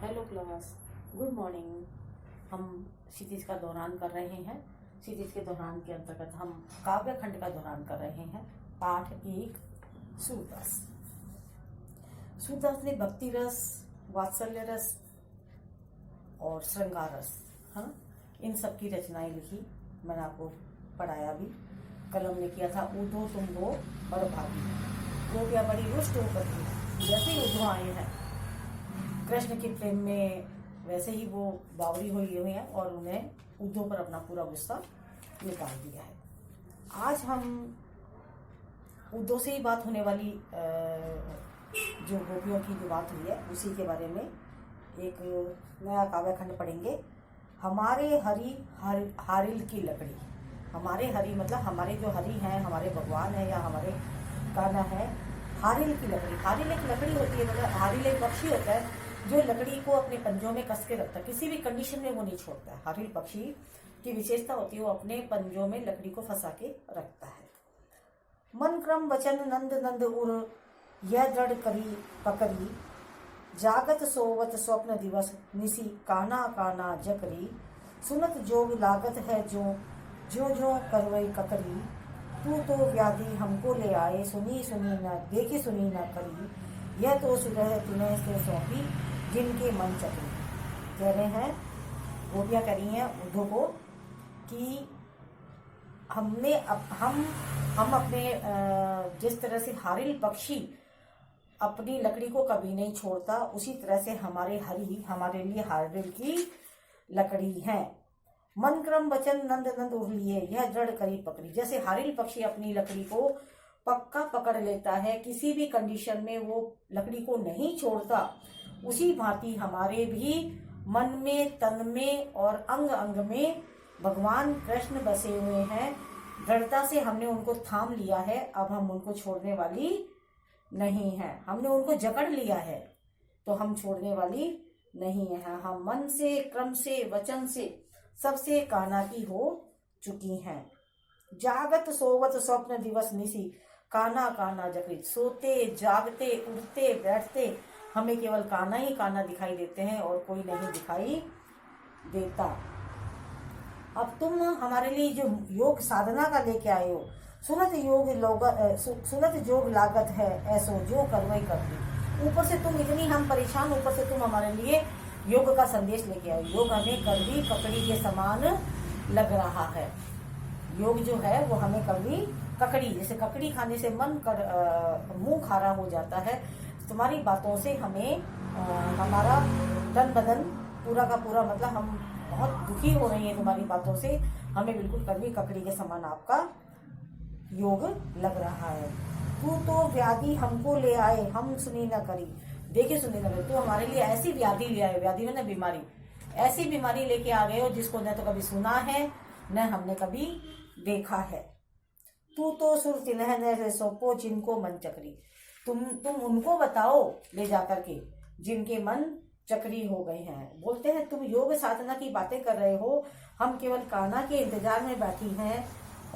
Hello class, good morning. हम क्षितिज का दौरान कर रहे हैं। क्षितिज के दौरान के अंतर्गत हम काव्य खंड का दौरान कर रहे हैं। पाठ 1, सूरदास। सूरदास ने भक्ति रस, वात्सल्य रस और श्रृंगार रस, है ना, इन सब की रचनाएं लिखी। मैंने आपको पढ़ाया भी। कलम ने किया था ऊधो तुम हो बड़भागी, गोपियां बड़ी रुष्ट होकर थी। जैसे ही ऊधो आए हैं कृष्ण के प्रेम में, वैसे ही वो बावरी हुई हैं और उन्हें उद्धव पर अपना पूरा गुस्सा निकाल दिया है। आज हम उद्धव से ही बात होने वाली जो गोपियों की जो बात हुई है उसी के बारे में एक नया काव्य खंड पढ़ेंगे। हमारे हरि हारिल की लकड़ी। हमारे हरि मतलब हमारे जो हरि हैं, हमारे भगवान है या हमारे कान्हा है। हारिल की लकड़ी, हारिल एक लकड़ी होती है, मतलब हारिल एक पक्षी होता है जो लकड़ी को अपने पंजों में कस के रखता है, किसी भी कंडीशन में वो नहीं छोड़ता है। हारिल पक्षी की विशेषता होती है वो अपने पंजों में लकड़ी को फंसा के रखता है। मन क्रम वचन नंद नंद उर, यह दृढ़ करी पकड़ी, जागत सोवत स्वप्न दिवस निसी, काना काना जकरी, सुनत जोग लागत है जो जो जो करवई ककरी, तू तो व्याधि हमको ले आए, सुनी सुनी न देखी सुनी न करी, यह तो सुरह तिन्हें से सौंपी, जिनके मन चकरी। कह रहे हैं, गोपियां कह रही हैं उद्धव को कि हमने हम अपने जिस तरह से हारिल पक्षी अपनी लकड़ी को कभी नहीं छोड़ता, उसी तरह से हमारे हरि हमारे लिए हारिल की लकड़ी है। मन क्रम वचन नंद नंद उड़ लिए, यह दृढ़ करी पकड़ी। जैसे हारिल पक्षी अपनी लकड़ी को पक्का पकड़ लेता है, किसी भी कंडीशन में वो लकड़ी को नहीं छोड़ता, उसी भांति हमारे भी मन में, तन में और अंग अंग में भगवान कृष्ण बसे हुए हैं। दृढ़ता से हमने उनको थाम लिया है, अब हम उनको छोड़ने वाली नहीं है। हमने उनको जकड़ लिया है तो हम छोड़ने वाली नहीं है। हम मन से, क्रम से, वचन से, सबसे कान्हा की हो चुकी हैं। जागत सोवत स्वप्न दिवस निसी, कान्हा कान्हा जकरी। सोते जागते उठते बैठते हमें केवल कान्हा ही कान्हा दिखाई देते हैं और कोई नहीं दिखाई देता। अब तुम हमारे लिए जो योग साधना का लेके आए हो, सुनत जोग लागत है ऐसो, जो करवई कर दी। ऊपर से तुम इतनी हम परेशान, ऊपर से तुम हमारे लिए योग का संदेश लेके आए। योग हमें कड़वी ककड़ी के समान लग रहा है। योग जो है वो हमें कड़वी ककड़ी, जैसे ककड़ी खाने से मन मुंह खारा हो जाता है। तुम्हारी बातों से हमें हमारा तन बदन पूरा का पूरा, मतलब हम बहुत दुखी हो रही हैं तुम्हारी बातों से। हमें बिल्कुल कड़वी ककड़ी के समान आपका योग लग रहा है। तू तो व्याधि हमको ले आए, हम सुनी न करी, देखे सुनी न करी। तू हमारे लिए ऐसी व्याधि ले आए, व्याधि में ना बीमारी, ऐसी बीमारी लेके आ गए हो जिसको न तो कभी सुना है न हमने कभी देखा है। तू तो सुर तिलह सौंपो, जिनको मन चकरी। तुम उनको बताओ ले जाकर के जिनके मन चक्री हो गए हैं। बोलते हैं तुम योग साधना की बातें कर रहे हो, हम केवल कान्हा के इंतजार में बैठी हैं।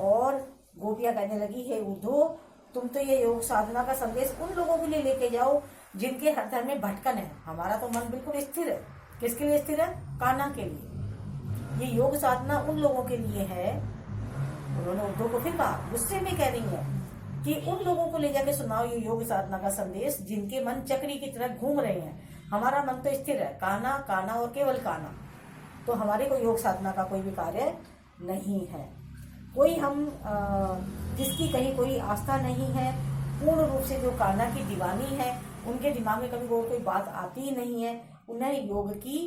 और गोपियां कहने लगी, हे उद्धव, तुम तो ये योग साधना का संदेश उन लोगों के लिए लेके जाओ जिनके हृदय में भटकन है। हमारा तो मन बिल्कुल स्थिर है। किसके लिए स्थिर है? कान्हा के लिए। ये योग साधना उन लोगों के लिए है। उन्होंने उद्धव को फिर कहा, गुस्से में कह रही है कि उन लोगों को ले जाके सुनाओ ये योग साधना का संदेश जिनके मन चक्री की तरह घूम रहे हैं। हमारा मन तो स्थिर है, कान्हा कान्हा और केवल कान्हा। तो हमारे को योग साधना का कोई भी कार्य नहीं है। कोई हम जिसकी कहीं कोई आस्था नहीं है, पूर्ण रूप से जो कान्हा की दीवानी है, उनके दिमाग में कभी कोई बात आती ही नहीं है। उन्हें योग की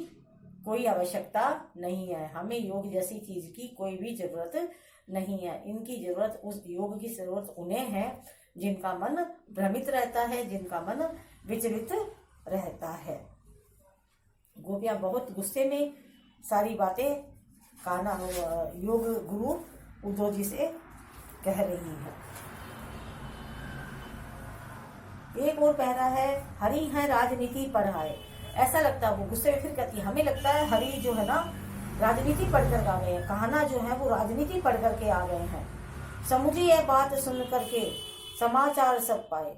कोई आवश्यकता नहीं है। हमें योग जैसी चीज की कोई भी जरूरत नहीं है। इनकी जरूरत, उस योग की जरूरत उन्हें है जिनका मन भ्रमित रहता है, जिनका मन विचलित रहता है। गोपियां बहुत गुस्से में सारी बातें कान्हा योग गुरु उद्धव जी से कह रही है। एक और पहरा है, हरि है राजनीति पढ़ाए। ऐसा लगता है, वो गुस्से में फिर कहती है, हमें लगता है हरि जो है ना राजनीति पढ़कर आ गए हैं, कान्हा जो है वो राजनीति पढ़ करके आ गए हैं। समुझी यह बात सुन करके समाचार सब पाए।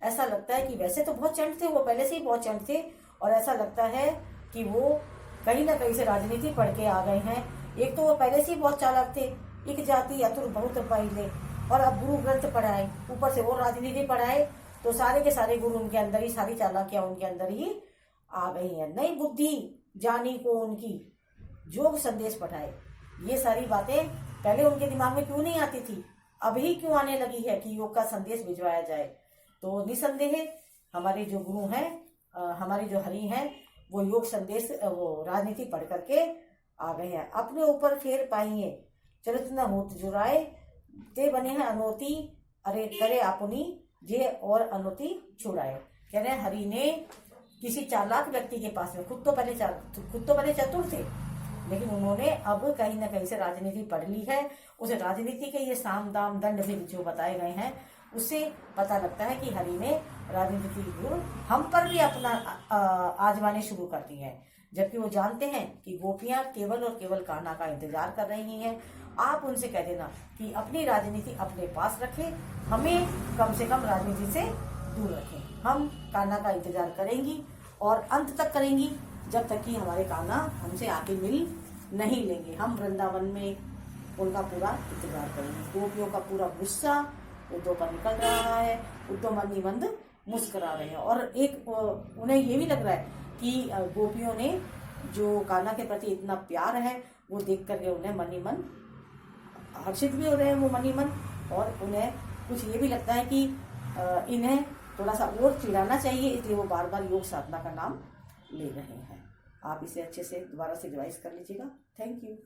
ऐसा लगता है कि वैसे तो बहुत चंट थे, वो पहले से ही बहुत चंट थे, और ऐसा लगता है कि वो कहीं ना कहीं से राजनीति पढ़ के आ गए हैं। एक तो वो पहले से ही बहुत चालाक थे, एक जाति अतुर बहुत पहले, और अब गुरु ग्रंथ पढ़ाए, ऊपर से वो राजनीति पढ़ाए, तो सारे के सारे गुरु उनके अंदर ही, सारी चालाकियां उनके अंदर ही आ गई हैं। नई बुद्धि जानी को उनकी, योग संदेश पढ़ाए। ये सारी बातें पहले उनके दिमाग में क्यों नहीं आती थी, अभी क्यों आने लगी है कि योग का संदेश भिजवाया जाए। तो निसंदेह हमारे जो गुरु हैं, हमारे जो हरि हैं, वो योग संदेश, वो राजनीति पढ़ करके आ गए हैं। अपने ऊपर फेर पाइए चरित न होत जुराए, ते बने हैं अनोती, अरे करे अपनी जे और अनोती छुड़ाए। कह रहे हैं हरि ने किसी चालाक व्यक्ति के पास में, खुद तो पहले चतुर थे, लेकिन उन्होंने अब कहीं ना कहीं से राजनीति पढ़ ली है। उस राजनीति के ये साम दाम दंड भेद जो बताए गए हैं, उससे पता लगता है कि हरि ने राजनीति गुण हम पर भी अपना आजमाने शुरू कर दिए हैं। जबकि वो जानते हैं कि गोपियां केवल और केवल कान्हा का इंतजार कर रही हैं। आप उनसे कह देना कि अपनी राजनीति अपने पास रखें, हमें कम से कम राजनीति से दूर रखें। हम कान्हा का इंतजार करेंगी और अंत तक करेंगी, जब तक कि हमारे कान्हा हमसे आके मिल नहीं लेंगे। हम वृंदावन में उनका पूरा इंतजार करेंगे। गोपियों का पूरा गुस्सा उद्धव पर निकल रहा है, उद्धव मन ही मंद मुस्कुरा रहे हैं। और एक उन्हें ये भी लग रहा है कि गोपियों ने जो कान्हा के प्रति इतना प्यार है, वो देख करके उन्हें मन ही मन हर्षित भी हो रहे हैं, वो मन ही मन। और उन्हें कुछ ये भी लगता है कि इन्हें थोड़ा सा और चिढ़ाना चाहिए, इसलिए वो बार बार योग साधना का नाम ले रहे हैं। आप इसे अच्छे से दोबारा से रिवाइज कर लीजिएगा। Thank you.